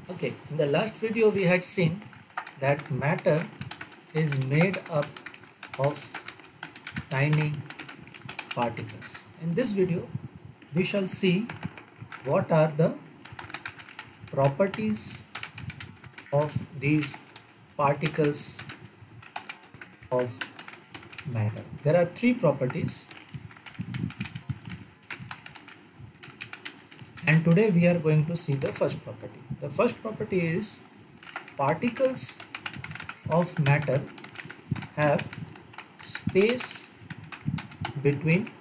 Okay, in the last video we had seen that matter is made up of tiny particles. In this video we shall see what are the properties of these particles of matter. There are three properties, and today we are going to see the first property. The first property is particles of matter have space between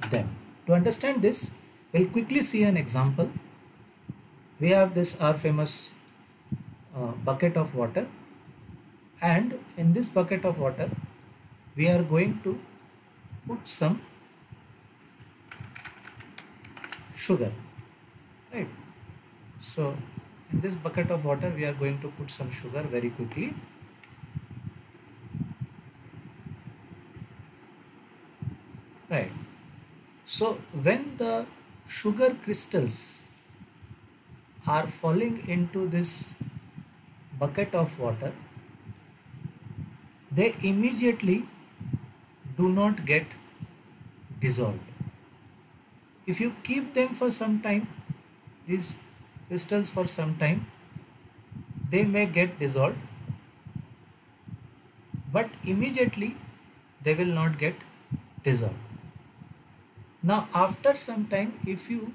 them. To understand this, we'll quickly see an example. We have this our famous bucket of water, and in this bucket of water we are going to put some sugar, right? So in this bucket of water we are going to put some sugar very quickly. Right. So when the sugar crystals are falling into this bucket of water, they immediately do not get dissolved. If you keep them for some time, these crystals for some time, they may get dissolved, but immediately they will not get dissolved. Now after some time, if you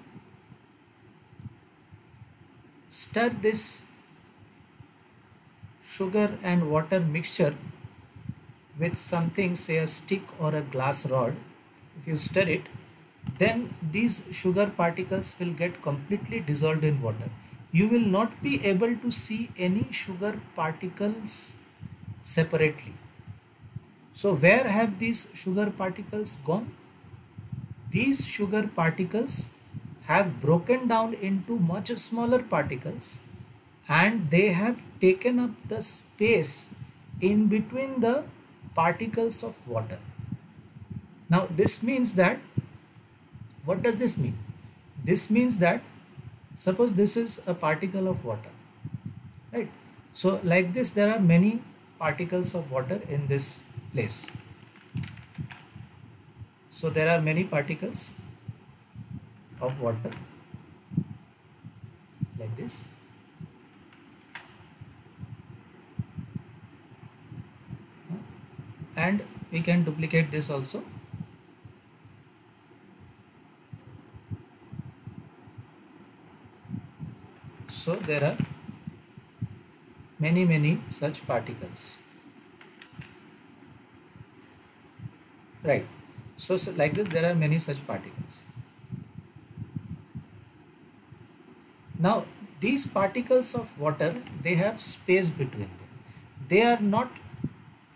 stir this sugar and water mixture with something, say a stick or a glass rod, if you stir it, then these sugar particles will get completely dissolved in water. You will not be able to see any sugar particles separately. So where have these sugar particles gone? These sugar particles have broken down into much smaller particles, and they have taken up the space in between the particles of water. Now this means that, what does this mean? This means that suppose this is a particle of water, right? So like this there are many particles of water in this place. So there are many particles of water like this. And we can duplicate this also. So there are many such particles, right? So like this there are many such particles. Now these particles of water, they have space between them. They are not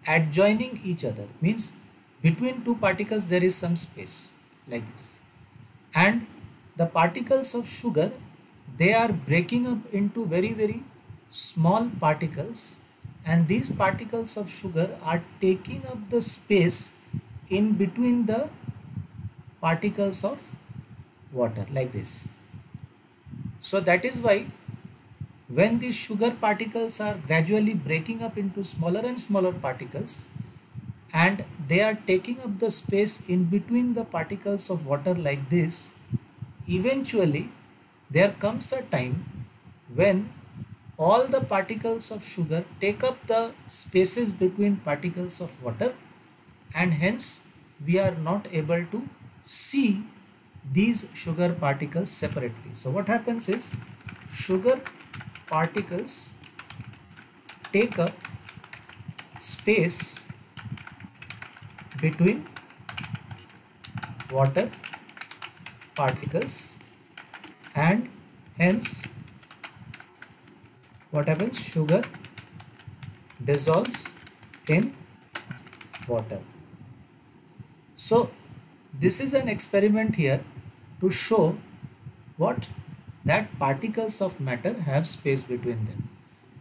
adjoining each other, means between two particles there is some space like this. And the particles of sugar, they are breaking up into very small particles, and these particles of sugar are taking up the space in between the particles of water like this. So that is why when these sugar particles are gradually breaking up into smaller and smaller particles, and they are taking up the space in between the particles of water like this, eventually there comes a time when all the particles of sugar take up the spaces between particles of water, and hence we are not able to see these sugar particles separately. So what happens is, sugar particles take up space between water particles, and hence what happens, sugar dissolves in water. So this is an experiment here to show what, that particles of matter have space between them.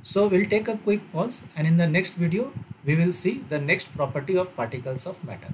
So we'll take a quick pause, and in the next video we will see the next property of particles of matter.